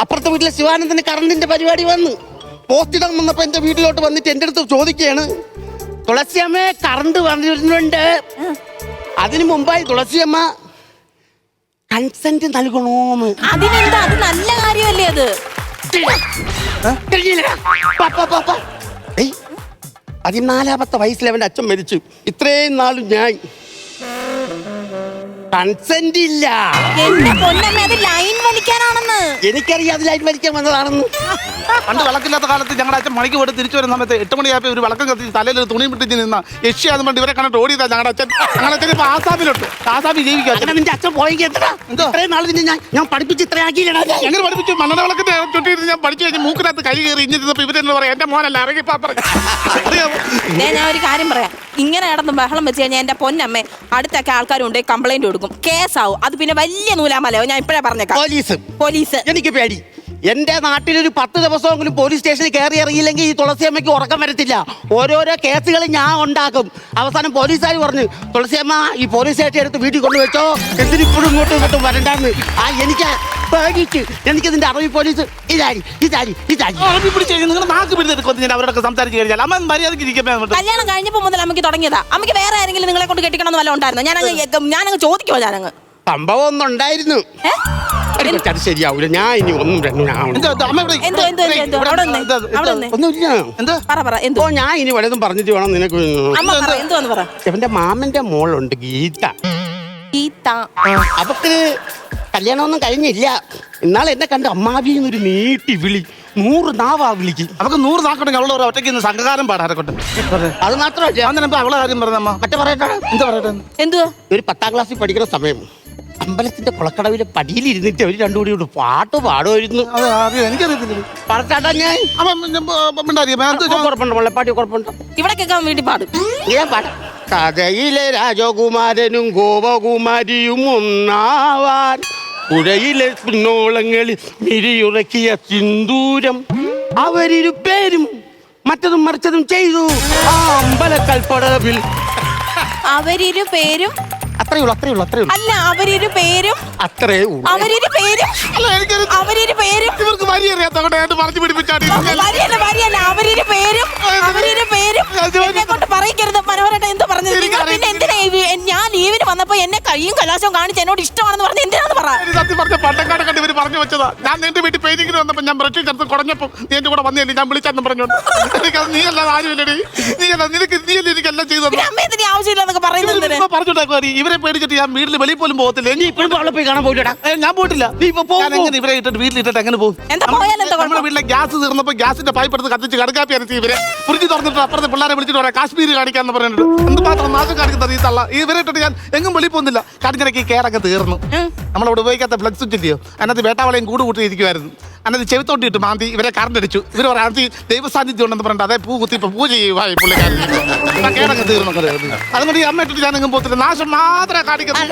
അപ്പുറത്തെ വീട്ടിലെ ശിവാനന്ദന് കറണ്ടിന്റെ പരിപാടി വന്ന് പോസ്റ്റിടാൻ വന്നപ്പോ എന്റെ വീട്ടിലോട്ട് വന്നിട്ട് എന്റെ അടുത്ത് ചോദിക്കുകയാണ്, തുളസിയമ്മ കറണ്ട് വന്നിരുന്നുണ്ട്, അതിനു മുമ്പായി തുളസിയമ്മ കൺസെന്റ് നൽകണോന്ന്. അതിനെന്താ, അത് നല്ല കാര്യമല്ലേ അത്. 14-ാമത്തെ വയസ്സിൽ അവന്റെ അച്ഛൻ മരിച്ചു. ഇത്രയും നാളും ഞാൻ കൺസെന്റ് ഇല്ല. എന്റെ പൊന്നമ്മ, അത് ലൈൻ വലിക്കാനാണെന്ന് എനിക്കറിയാം, അത് ലൈൻ വലിക്കാൻ വന്നതാണെന്ന്. പണ്ട് വിളക്കില്ലാത്ത കാലത്ത് ഞങ്ങളുടെ അച്ഛൻ മണിക്ക് പോയിട്ട് തിരിച്ചു വരുന്ന സമയത്ത് 8 മണിയായപ്പോൾ ഒരു വിളക്കം കത്തി തലയിൽ ഒരു തുണി പിടിച്ച് നിന്ന യക്ഷിയാന്ന് പറഞ്ഞിട്ട് ഇവരെ കണ്ടിട്ട് ഓടിയതാ ഞങ്ങളുടെ അച്ഛൻ ഇപ്പൊ ആസാമിലോട്ട്. ആസാമി ജീവിക്കുക. നിന്റെ അച്ഛൻ പോയെങ്കിൽ എത്ര ഇത്രയും നാൾ നിന്നെ ഞാൻ പഠിപ്പിച്ച് ഇത്രയാക്കിയില്ല. എങ്ങനെ പഠിപ്പിച്ചു? മണ്ണെണ്ണ വിളക്കിന്റെ ചുറ്റിയിരുന്ന് ഞാൻ പഠിച്ചു കഴിഞ്ഞ് മൂക്കിനകത്ത് കൈ കയറി ഇഞ്ഞിരുന്നപ്പോ ഇവരെന്ന് പറയാം, എന്റെ മോനല്ല ഇറങ്ങിപ്പാ പറഞ്ഞു. ഞാൻ ഒരു കാര്യം പറയാം, ഇങ്ങനെ കിടന്ന് ബഹളം വെച്ച് കഴിഞ്ഞാൽ എന്റെ പൊന്നമ്മ അടുത്തൊക്കെ ആൾക്കാരുണ്ട് കംപ്ലൈന്റ് കൊടുക്കും, കേസാവും. അത് പിന്നെ വലിയ നൂലാമലയോ. ഞാൻ ഇപ്പഴേ പറഞ്ഞേക്കാം. പോലീസ് എനിക്ക് പേടി. എന്റെ നാട്ടിലൊരു 10 ദിവസമെങ്കിലും പോലീസ് സ്റ്റേഷനിൽ കയറി ഇറങ്ങിയില്ലെങ്കിൽ ഈ തുളസിയമ്മയ്ക്ക് ഉറക്കം വരത്തില്ല. ഓരോരോ കേസുകൾ ഞാൻ ഉണ്ടാക്കും. അവസാനം പോലീസുകാർ പറഞ്ഞു, തുളസിയമ്മ ഈ പോലീസ് സ്റ്റേഷൻ എടുത്ത് വീട്ടിൽ കൊണ്ടുവച്ചോ, എന്തിനിപ്പോഴും ഇങ്ങോട്ടും വരണ്ടാന്ന്. എനിക്ക് പേടിച്ച് എനിക്ക് ഇതിന്റെ അറബി പോലീസ് അറബി പിടിച്ച് നിങ്ങൾ നാക്ക് പിടിച്ചെടുക്കും. ഞാൻ അവരോടൊക്കെ സംസാരിച്ച് കഴിഞ്ഞാൽ അമ്മ മര്യാദയ്ക്ക് ഇരിക്കുമ്പോൾ കല്യാണം കഴിഞ്ഞപ്പോ മുതൽ അമ്മയ്ക്ക് തുടങ്ങിയതാ. അമ്മയ്ക്ക് വേറെ ആരെങ്കിലും നിങ്ങളെ കൊണ്ട് കെട്ടിക്കണം എന്ന് വല്ല ഉണ്ടായിരുന്നു? ഞാനങ്ങ് ചോദിക്കുമോ? ഞാനങ്ങ് സംഭവം ഒന്നും ഉണ്ടായിരുന്നു. അത് ശരിയാവൂല. ഞാൻ ഇനി ഒന്നും ഒന്നുമില്ല. ഞാൻ ഇനി വല്ലതും പറഞ്ഞിട്ട് വേണം നിനക്ക്. എന്റെ മാമന്റെ മോളുണ്ട് ഗീത. അവക്ക് കല്യാണമൊന്നും കഴിഞ്ഞില്ല. ഇന്നാളെ എന്നെ കണ്ട് അമ്മാവിന്നൊരു നീട്ടി വിളി. 100 നാവാ വിളിക്ക്. അവക്ക് 100 നാക്കുണ്ടെങ്കിൽ അവളെ ഒറ്റയ്ക്ക് ഇന്ന് സംഘകാരം പാടാറെക്കൊണ്ട്. അത് മാത്രമല്ല അവളെ കാര്യം പറഞ്ഞമ്മ മറ്റേ പറയട്ടെ. എന്താ പറയട്ടെ? എന്തുവാ? ഒരു 10ാം ക്ലാസ്സിൽ പഠിക്കുന്ന സമയം അമ്പലത്തിന്റെ കുളക്കടവിലെ പടിയിൽ ഇരുന്നിട്ട് അവര് രണ്ടുകൂടി പാട്ട് പാടുമായിരുന്നു. എനിക്കറിയത്തില്ല. പാട്ടാ ഞാൻ പാട്ടി കുഴപ്പമുണ്ടോ? ഇവിടെ കേൾക്കാൻ വേണ്ടി പാടും. കഥയിലെ രാജകുമാരനും ഗോപകുമാരിയും ഒന്നാവാൻ പുഴയിലെ പിന്നോളങ്ങളിൽ മിരിയുറക്കിയ സിന്ദൂരം അവരിരുപേരും മറ്റതും മറിച്ചതും ചെയ്തു ആ അമ്പലക്കൽപ്പടവിൽ. അവരിരുപേരും അത്രേ ഉള്ളൂ. അല്ല, അവരിരുപേരും അത്രേ ഉള്ളൂ. അവരിരുപേരും ഇവർക്ക് വരി അറിയാത്തോണ്ട് പറഞ്ഞു പിടിപ്പിച്ചാണ്. എന്നെ കൊണ്ട് പറയിക്കരുത് മനോഹരേട്ട. എന്ത് പറഞ്ഞത്? പിന്നെ എന്തിനാ ഞാൻ ലീവിന് വന്നപ്പോ എന്നെ കയ്യും കലാശവും കാണിച്ച് എന്നോട് ഇഷ്ടമാണെന്ന് പറഞ്ഞ് എന്തിനാന്ന് പറ. സത്യം പറഞ്ഞ പണ്ടക്കാട് കണ്ട് ഇവര് പറഞ്ഞു വെച്ചതാ. ഞാൻ നിന്റെ വീട്ടിൽ പെയിന്റിങ്ങിന് വന്നപ്പോ ഞാൻ ബ്രഷിൽ ചേർത്ത് കുടഞ്ഞപ്പോ നീ എന്റെ കൂടെ വന്നില്ലേ? ഞാൻ വിളിച്ചാന്ന് പറഞ്ഞോണ്ട് എനിക്കത് നീ അല്ലാതെ ആരുമില്ലടി. നീയല്ലേ എനിക്കെല്ലാം ചെയ്തു ആവശ്യമില്ലെന്നൊക്കെ പറയുന്നത് പറഞ്ഞോട്ടെ. ഇവരെ പേടിച്ചിട്ട് ഞാൻ വീട്ടിൽ വെളിയിൽ പോലും പോകത്തില്ല. നീ ഇപ്പോഴും അവളെ പോയി കാണാൻ പോയിട്ടാ? ഞാൻ പോയിട്ടില്ല. ഇവരെ ഇട്ടിട്ട് വീട്ടിലിട്ടിട്ട് എങ്ങനെ പോകും? നമ്മുടെ വീട്ടിലെ ഗ്യാസ് തീർന്നപ്പോ ഗ്യാസിന്റെ പൈപ്പ് എടുത്ത് കത്തിച്ച് കടക്കാപ്പി അരച്ച് ഇവരെ ഫ്രിഡ്ജ് തുറന്നിട്ട് അപ്പുറത്തെ പിള്ളേരെ വിളിച്ചിട്ട് പറയാം കാശ്മീർ കാണിക്കാന്ന് പറഞ്ഞിട്ട് എന്തുമാത്രം നാശം കാണിക്കുന്നത് ഈ തള്ള. ഇവരെ ഇട്ടിട്ട് ഞാൻ എങ്ങും വെളിയിൽ പോകുന്നില്ല. കടിഞ്ഞിടയ്ക്ക് കേടൊക്കെ തീർന്നു. നമ്മളവിടെ ഉപയോഗിക്കാത്ത ഫ്ലക്സ് സ്വിച്ച് ഇല്ലയോ, അതിനകത്ത് വേട്ടാവളയും കൂട്ടി ഇരിക്കുമായിരുന്നു. അതിനകത്ത് ചെവിത്തോട്ടിട്ട് മാന്തി ഇവരെ കറണ്ട് അടിച്ചു. ഇവർ പറയാം ദൈവസാന്നിധ്യം ഉണ്ടെന്ന് പറഞ്ഞിട്ട് അതേ പൂ കുത്തി ഇപ്പൊ പൂജ ചെയ്യുവായി പുള്ളിക്കാരൻ. കേടൊക്കെ തീർന്നു. അതുകൊണ്ട് ഈ അമ്മ ഇട്ടിട്ട് ഞാൻ എങ്ങും പോകത്തില്ല. നാശം മാത്രമേ കാണിക്കുന്നത്.